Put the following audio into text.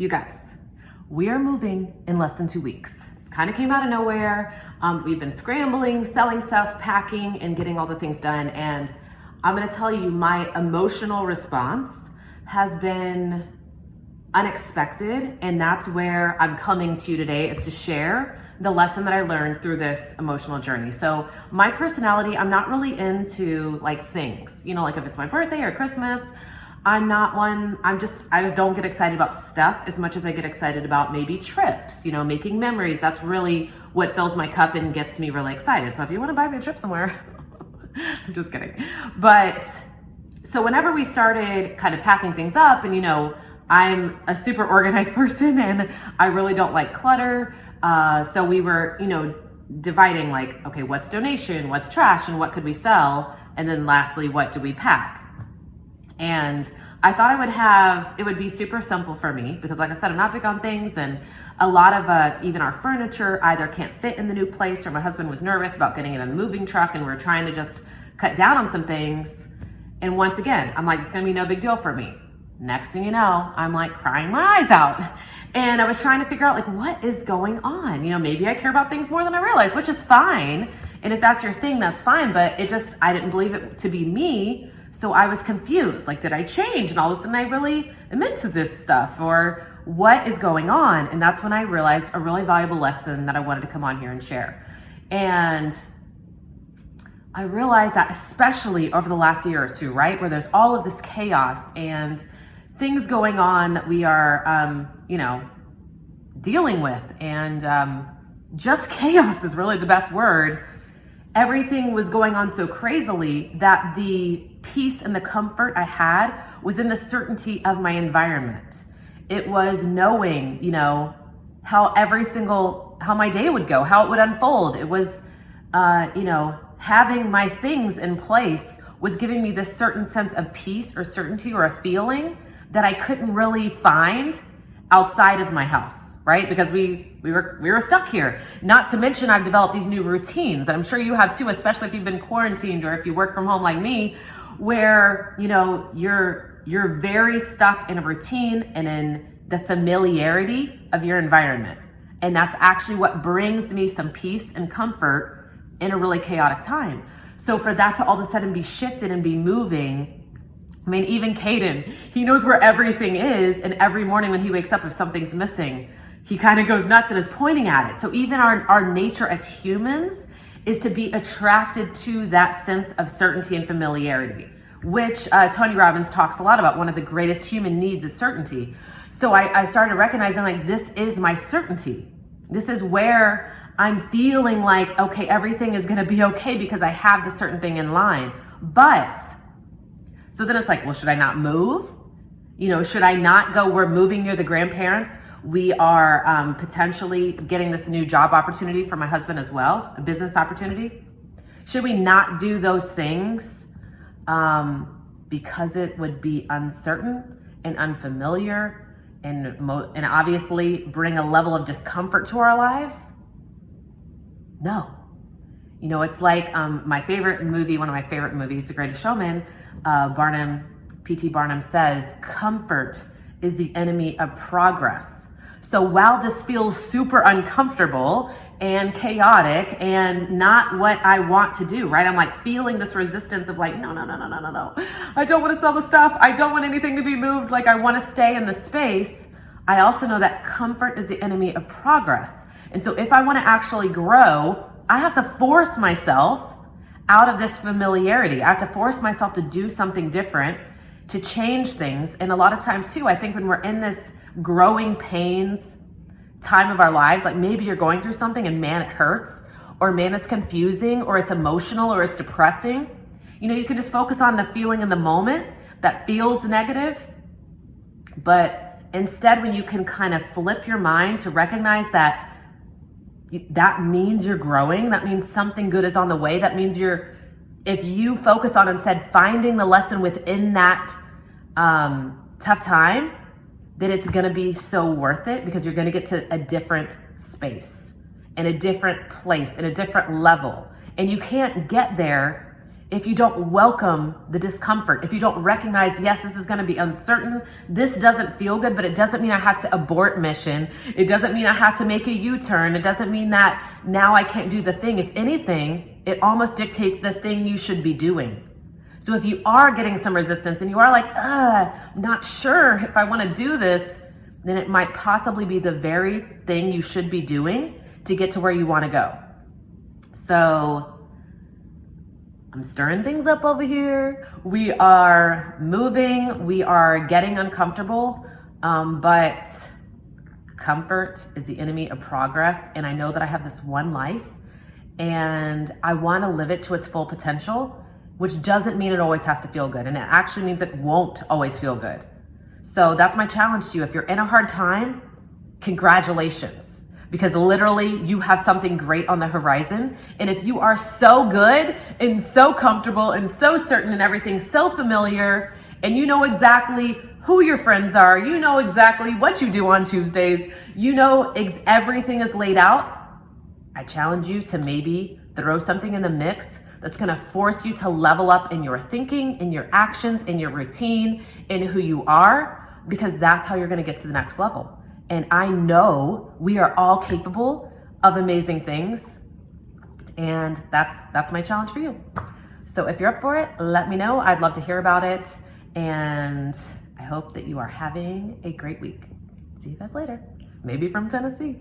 You guys, we are moving in less than 2 weeks. It's kind of came out of nowhere. We've been scrambling, selling stuff, packing, and getting all the things done. And I'm gonna tell you, my emotional response has been unexpected. And that's where I'm coming to you today, is to share the lesson that I learned through this emotional journey. So my personality, I'm not really into like things, like if it's my birthday or Christmas, I'm not one, I just don't get excited about stuff as much as I get excited about maybe trips, making memories. That's really what fills my cup and gets me really excited. So if you want to buy me a trip somewhere, I'm just kidding. But so whenever we started kind of packing things up, and I'm a super organized person and I really don't like clutter. So we were, dividing like, okay, what's donation, what's trash, and what could we sell? And then lastly, what do we pack? And I thought it would be super simple for me because, like I said, I'm not big on things, and a lot of even our furniture either can't fit in the new place, or my husband was nervous about getting it in a moving truck, and we're trying to just cut down on some things. And once again, I'm like, it's gonna be no big deal for me. Next thing you know, I'm like crying my eyes out. And I was trying to figure out like, what is going on? Maybe I care about things more than I realize, which is fine. And if that's your thing, that's fine. But I didn't believe it to be me. So I was confused. Like, did I change? And all of a sudden I really am into this stuff, or what is going on? And that's when I realized a really valuable lesson that I wanted to come on here and share. And I realized that especially over the last year or two, right? Where there's all of this chaos and things going on that we are, dealing with. And just chaos is really the best word. Everything was going on so crazily that the peace and the comfort I had was in the certainty of my environment. It was knowing, how how my day would go, how it would unfold. It was, having my things in place was giving me this certain sense of peace or certainty or a feeling that I couldn't really find outside of my house, right? Because we were stuck here. Not to mention I've developed these new routines, and I'm sure you have too, especially if you've been quarantined or if you work from home like me, where you're very stuck in a routine and in the familiarity of your environment. And that's actually what brings me some peace and comfort in a really chaotic time. So for that to all of a sudden be shifted and be moving, even Caden, he knows where everything is, and every morning when he wakes up, if something's missing, he kind of goes nuts and is pointing at it. So even our nature as humans is to be attracted to that sense of certainty and familiarity, which Tony Robbins talks a lot about. One of the greatest human needs is certainty. So I started recognizing, like, this is my certainty. This is where I'm feeling like, okay, everything is gonna be okay because I have this certain thing in line. But, so then it's like, well, should I not move? Should I not go? We're moving near the grandparents. We are potentially getting this new job opportunity for my husband as well, a business opportunity. Should we not do those things because it would be uncertain and unfamiliar and obviously bring a level of discomfort to our lives? No. It's like my favorite movie, one of my favorite movies, The Greatest Showman, P.T. Barnum says, comfort is the enemy of progress. So while this feels super uncomfortable and chaotic and not what I want to do, right? I'm like feeling this resistance of like, no. I don't want to sell the stuff. I don't want anything to be moved. Like, I want to stay in the space. I also know that comfort is the enemy of progress. And so if I want to actually grow, I have to force myself out of this familiarity. I have to force myself to do something different, to change things. And a lot of times too, I think when we're in this growing pains time of our lives, like maybe you're going through something and man, it hurts, or man, it's confusing, or it's emotional, or it's depressing. You can just focus on the feeling in the moment that feels negative. But instead, when you can kind of flip your mind to recognize that means you're growing, that means something good is on the way, that means if you focus on instead finding the lesson within that tough time, then it's gonna be so worth it, because you're gonna get to a different space, in a different place, in a different level. And you can't get there if you don't welcome the discomfort, if you don't recognize, yes, this is going to be uncertain, this doesn't feel good, but it doesn't mean I have to abort mission. It doesn't mean I have to make a U-turn. It doesn't mean that now I can't do the thing. If anything, it almost dictates the thing you should be doing. So if you are getting some resistance and you are like, I'm not sure if I want to do this, then it might possibly be the very thing you should be doing to get to where you want to go. So I'm stirring things up over here. We are moving, we are getting uncomfortable, but comfort is the enemy of progress. And I know that I have this one life and I want to live it to its full potential, which doesn't mean it always has to feel good. And it actually means it won't always feel good. So that's my challenge to you. If you're in a hard time, congratulations. Because literally you have something great on the horizon. And if you are so good and so comfortable and so certain and everything's so familiar and you know exactly who your friends are, you know exactly what you do on Tuesdays, you know everything is laid out, I challenge you to maybe throw something in the mix that's gonna force you to level up in your thinking, in your actions, in your routine, in who you are, because that's how you're gonna get to the next level. And I know we are all capable of amazing things. And that's my challenge for you. So if you're up for it, let me know. I'd love to hear about it. And I hope that you are having a great week. See you guys later. Maybe from Tennessee.